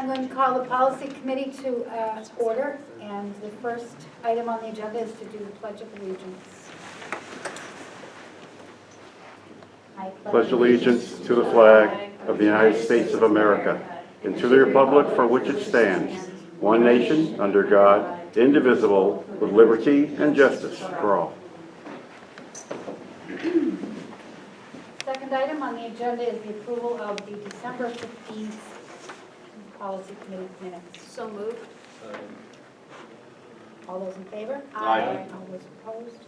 I'm going to call the policy committee to order, and the first item on the agenda is to do the Pledge of Allegiance. I Pledge allegiance to the flag of the United States of America and to the republic for which it stands, one nation, under God, indivisible, with liberty and justice for all. Second item on the agenda is the approval of the December 15th policy committee minutes. So moved. All those in favor? Aye. All those opposed?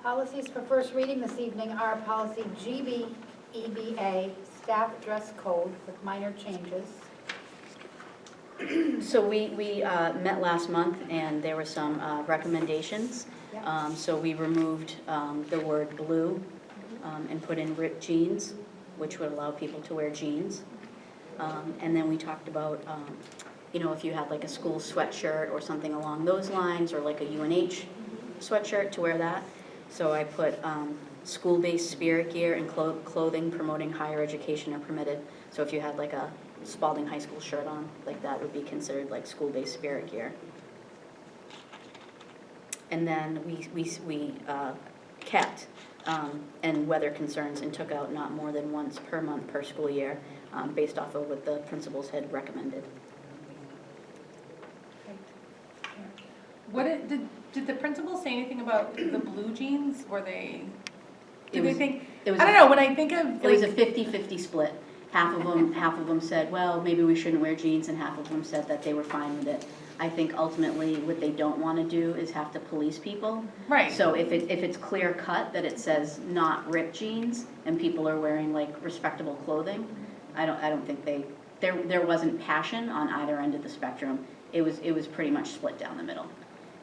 Policies for first reading this evening are policy GBEBA, staff dress code with minor changes. So we met last month and there were some recommendations. Yep. So we removed the word blue and put in ripped jeans, which would allow people to wear jeans. And then we talked about, if you had like a school sweatshirt or something along those lines, or like a UNH sweatshirt, to wear that. So I put school-based spirit gear and clothing promoting higher education are permitted. So if you had like a Spalding High School shirt on, like that would be considered like school-based spirit gear. And then we kept and weather concerns and took out not more than once per month per school year, based off of what the principals had recommended. What did the principal say anything about the blue jeans? Were they? Did they think? I don't know. When I think of It was a 50-50 split. Half of them said, well, maybe we shouldn't wear jeans, and half of them said that they were fine with it. I think ultimately what they don't want to do is have to police people. Right. So if it's clear cut that it says not ripped jeans and people are wearing like respectable clothing, I don't think there wasn't passion on either end of the spectrum. It was pretty much split down the middle.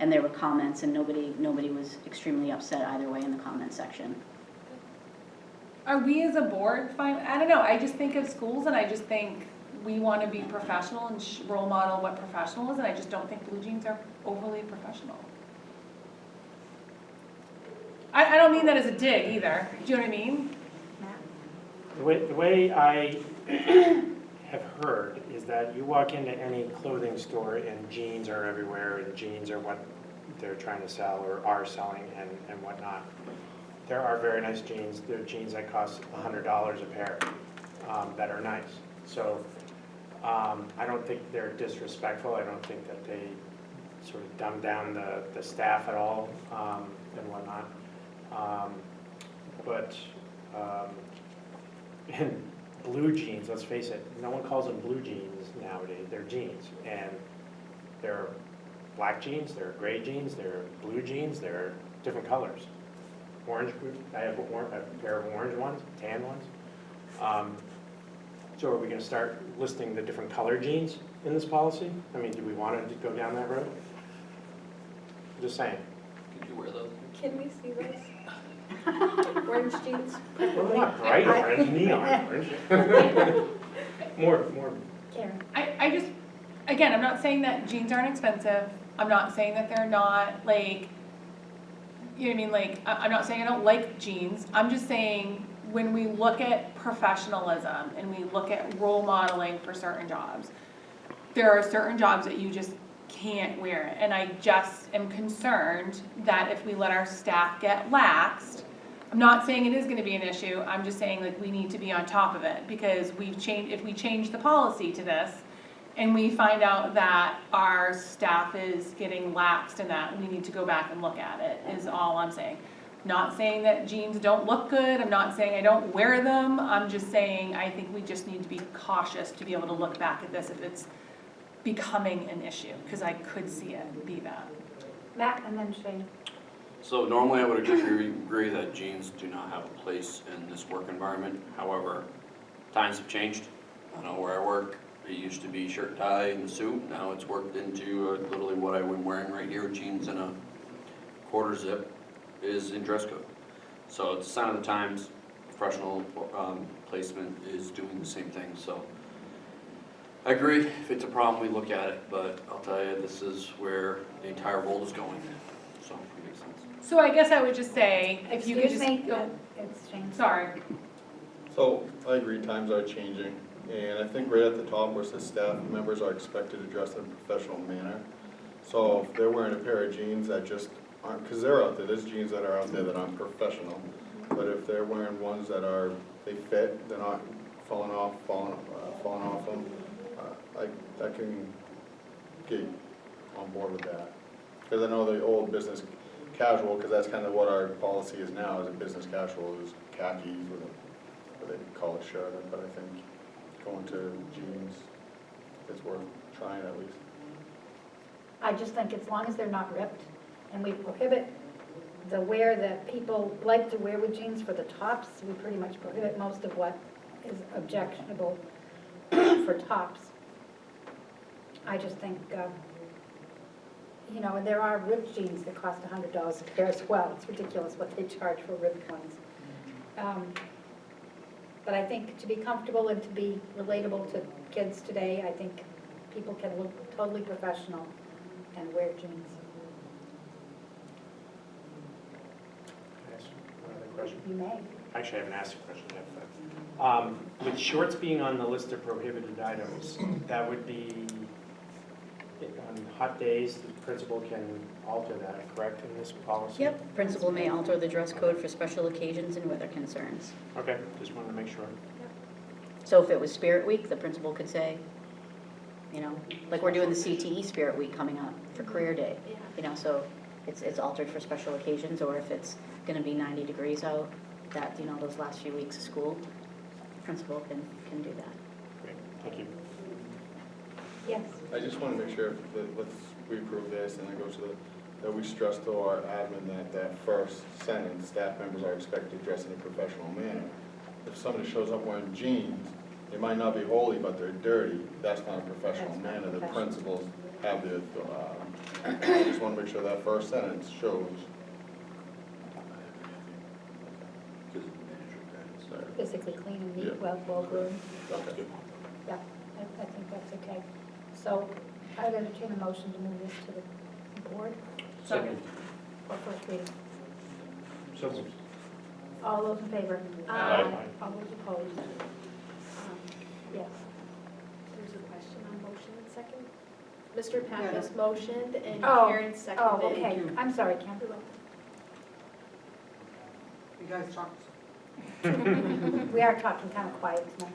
And there were comments, and nobody was extremely upset either way in the comment section. Are we as a board fine? I don't know. I just think of schools, and I just think we want to be professional and role model what professional is, and I just don't think blue jeans are overly professional. I don't mean that as a dig either. Do you know what I mean? Matt? The way I have heard is that you walk into any clothing store and jeans are everywhere, and jeans are what they're trying to sell or are selling and whatnot. There are very nice jeans. There are jeans that cost $100 a pair that are nice. So I don't think they're disrespectful. I don't think that they sort of dumb down the staff at all and whatnot. And blue jeans, let's face it, no one calls them blue jeans nowadays. They're jeans. And there are black jeans, there are gray jeans, there are blue jeans, there are different colors. Orange, I have a pair of orange ones, tan ones. So are we going to start listing the different color jeans in this policy? I mean, do we want to go down that road? I'm just saying. Could you wear those? Can we see those? Orange jeans? Well, they're not bright orange, neon orange. more. Karen? I just, again, I'm not saying that jeans aren't expensive. I'm not saying that they're not like, you know what I mean? Like, I'm not saying I don't like jeans. I'm just saying when we look at professionalism and we look at role modeling for certain jobs, there are certain jobs that you just can't wear it. And I just am concerned that if we let our staff get laxed, I'm not saying it is going to be an issue. I'm just saying like we need to be on top of it, because if we change the policy to this and we find out that our staff is getting laxed in that, we need to go back and look at it, is all I'm saying. Not saying that jeans don't look good. I'm not saying I don't wear them. I'm just saying I think we just need to be cautious to be able to look back at this if it's becoming an issue, because I could see it be that. Matt and then Shane. So normally I would agree that jeans do not have a place in this work environment. However, times have changed. I know where I work, it used to be shirt, tie, and suit. Now it's worked into literally what I'm wearing right here, jeans and a quarter zip is in dress code. So it's a sign of the times. Professional placement is doing the same thing. So I agree, if it's a problem, we look at it, but I'll tell you, this is where the entire world is going. So it makes sense. So I guess I would just say, if you could Excuse just me, go, it's Shane. sorry. So, I agree, times are changing. And I think right at the top where it says staff members are expected to dress in a professional manner. So if they're wearing a pair of jeans that just aren't, because they're out there, there's jeans that are out there that aren't professional. But if they're wearing ones that are, they fit, they're not falling off them, I can get on board with that. Because I know the old business casual, because that's kind of what our policy is now, is a business casual, is khakis with a, what they call it, shirt, but I think going to jeans, it's worth trying at least. I just think as long as they're not ripped, and we prohibit the wear that people like to wear with jeans for the tops, we pretty much prohibit most of what is objectionable for tops. I just think, you know, and there are ripped jeans that cost $100 a pair as well. It's ridiculous what they charge for ripped ones. But I think to be comfortable and to be relatable to kids today, I think people can look totally professional and wear jeans. Can I ask one other question? You may. Actually, I haven't asked a question yet, but with shorts being on the list of prohibited items, that would be, on hot days, the principal can alter that, correct, in this policy? Yep, principal may alter the dress code for special occasions and weather concerns. Okay, just wanted to make sure. So if it was Spirit Week, the principal could say, you know, like we're doing the CTE Spirit Week coming up for Career Day, you know, so it's altered for special occasions, or if it's gonna be 90 degrees out, that, you know, those last few weeks of school, principal can do that. Great, thank you. Yes. I just want to make sure that we approve this and then go to that we stress to our admin that first sentence, staff members are expected to dress in a professional manner. If somebody shows up wearing jeans, they might not be holy, but they're dirty, that's not a professional That's not manner. The professional. principals have the, I just want to make sure that first sentence shows. Physically clean and neat, Yeah. well groomed. Okay. Yeah, I think that's okay. So I would entertain a motion to move this to the board Second. for first reading. So moved. All those in favor? Aye. All those opposed? Yes. There's a question on motion and second. Mr. Pappas motioned and Oh, Karen seconded. Oh, okay. I'm sorry, Kim. You guys talk. We are talking kind of quiet tonight.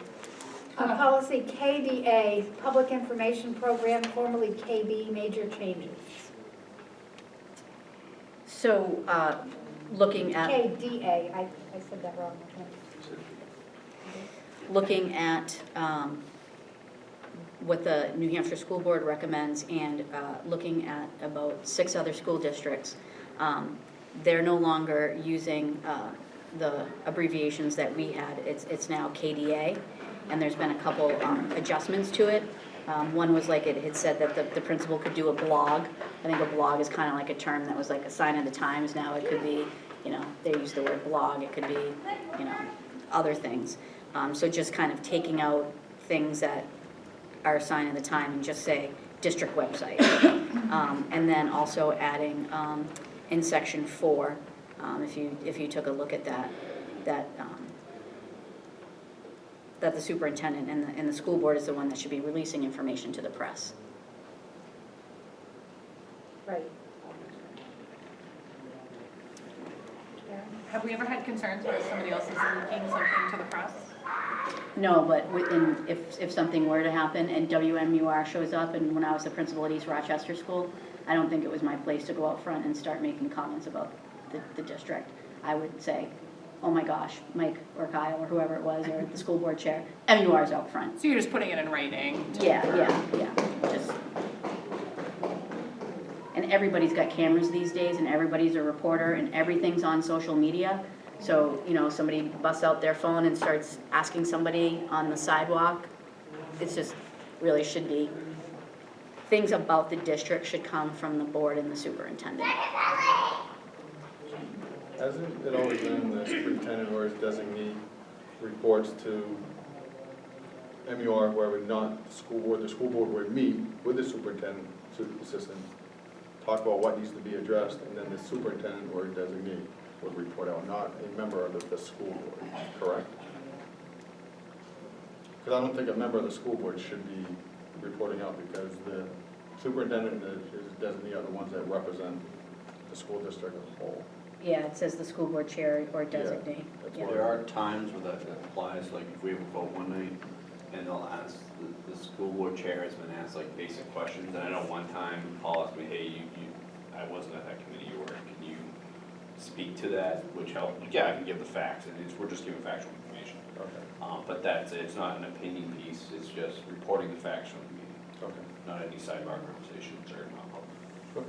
Policy KDA, Public Information Program, formerly KB, major changes. So, looking at KDA, I said that wrong. looking at what the New Hampshire School Board recommends and looking at about 6 other school districts, they're no longer using the abbreviations that we had. It's now KDA, and there's been a couple adjustments to it. One was like it had said that the principal could do a blog. I think a blog is kind of like a term that was like a sign of the times. Now it could be, you know, they use the word blog. It could be, you know, other things. So just kind of taking out things that are a sign of the time and just say district website. And then also adding in section 4, if you took a look at that the superintendent and the school board is the one that should be releasing information to the press. Right. Have we ever had concerns where somebody else is leaking something to the press? No, but if something were to happen and WMUR shows up, and when I was the principal at East Rochester School, I don't think it was my place to go out front and start making comments about the district. I would say, oh my gosh, Mike or Kyle or whoever it was, or the school board chair, MUR's out front. So you're just putting it in writing? Yeah, just. And everybody's got cameras these days, and everybody's a reporter, and everything's on social media. So, you know, somebody busts out their phone and starts asking somebody on the sidewalk. It's just, really should be, things about the district should come from the board and the superintendent. Hasn't it always been the superintendent or his designee reports to MUR, whoever, not the school board would meet with the superintendent, assistant, talk about what needs to be addressed, and then the superintendent or designee would report out, not a member of the school board, correct? Because I don't think a member of the school board should be reporting out, because the superintendent and his designee are the ones that represent the school district as a whole. Yeah, it says the school board chair or designate. That's Yeah. why- There are times where that applies, like if we have a vote one night and they'll ask, the school board chair has been asked like basic questions, and I know one time Paul asked me, hey, I wasn't at that committee you were, can you speak to that, which helped, yeah, I can give the facts, and we're just giving factual information. Okay, But that's, it's not an opinion piece, it's just reporting the facts from the meeting, okay. not any sidebar conversations or not public. Sure.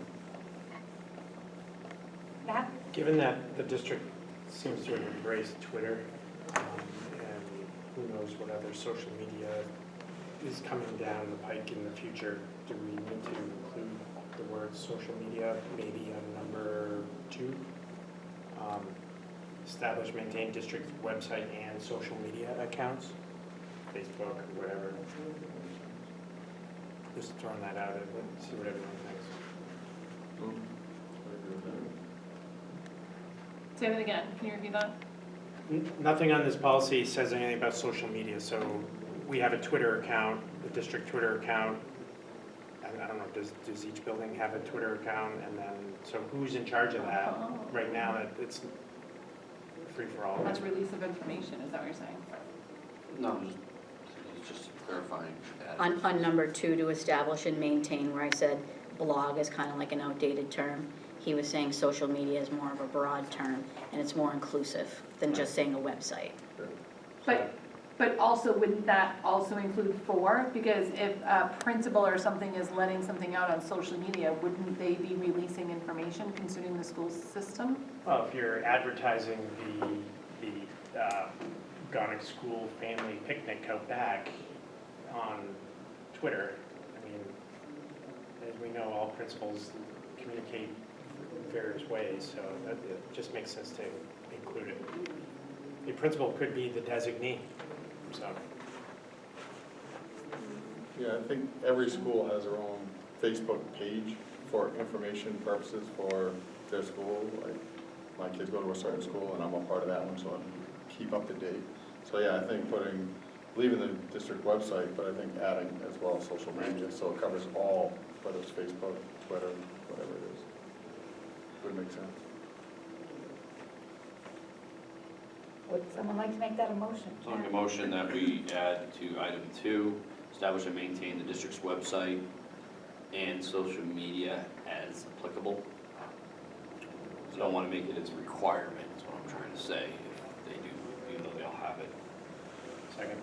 Matt? Given that the district seems to have embraced Twitter, and who knows what other social media is coming down the pike in the future, do we need to include the word social media, maybe on number 2? Establish, maintain district website and social media accounts, Facebook, or whatever. Just throwing that out, see what everyone thinks. I agree with that. Say that again, can you repeat that? Nothing on this policy says anything about social media, so we have a Twitter account, the district Twitter account. I don't know, does each building have a Twitter account? And then, so who's in charge of that? Oh. Right now, it's free for all. That's release of information, is that what you're saying? No, it's just clarifying that. On number 2, to establish and maintain, where I said blog is kind of like an outdated term, he was saying social media is more of a broad term, and it's more inclusive than just saying a website. But also, wouldn't that also include 4? Because if a principal or something is letting something out on social media, wouldn't they be releasing information concerning the school system? Well, if you're advertising the Gonic School family picnic out back on Twitter, I mean, as we know, all principals communicate in various ways, so it just makes sense to include it. The principal could be the designee, so. Yeah, I think every school has their own Facebook page for information purposes for their school. Like, my kids go to a certain school and I'm a part of that one, so I keep up to date. So yeah, I think leaving the district website, but I think adding as well social media, so it covers all, whether it's Facebook, Twitter, whatever it is. Would make sense. Would someone like to make that a motion? So I'll make a motion that we add to item 2, establish and maintain the district's website and social media as applicable. I don't want to make it as a requirement, is what I'm trying to say, if they do, even though they all have it. Second.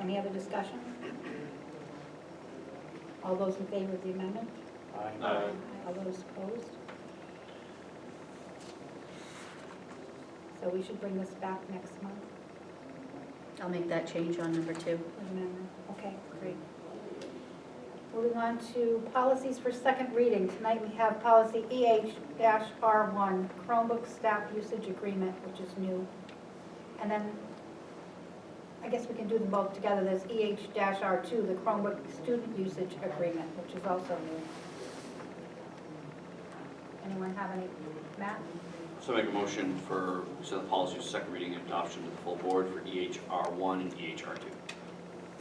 Any other discussion? All those in favor of the amendment? Aye. All those opposed? So we should bring this back next month, I'll make that change on number 2. the amendment. Okay, great. Moving on to policies for second reading. Tonight we have policy EH-R1, Chromebook staff usage agreement, which is new. And then, I guess we can do them both together. There's EH-R2, the Chromebook student usage agreement, which is also new. Anyone have any? Matt? So make a motion for, send the policy for second reading and adoption to the full board for EHR1 and EHR2.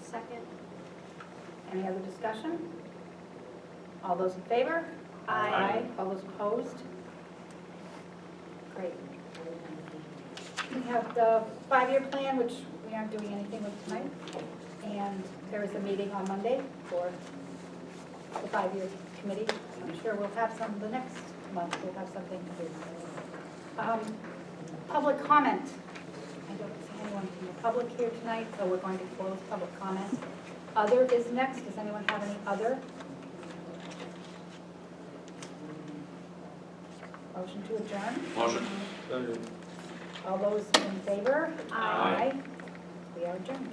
Second. Any other discussion? All those in favor? Aye. All those opposed? Great. We have the 5-year plan, which we aren't doing anything with tonight. And there is a meeting on Monday for the 5-year committee. I'm sure we'll have some the next month. We'll have something to do. Public comment. I don't see anyone from the public here tonight, so we're going to close public comment. Other is next. Does anyone have any other? Motion to adjourn. Motion. All those in favor? Aye. We are adjourned.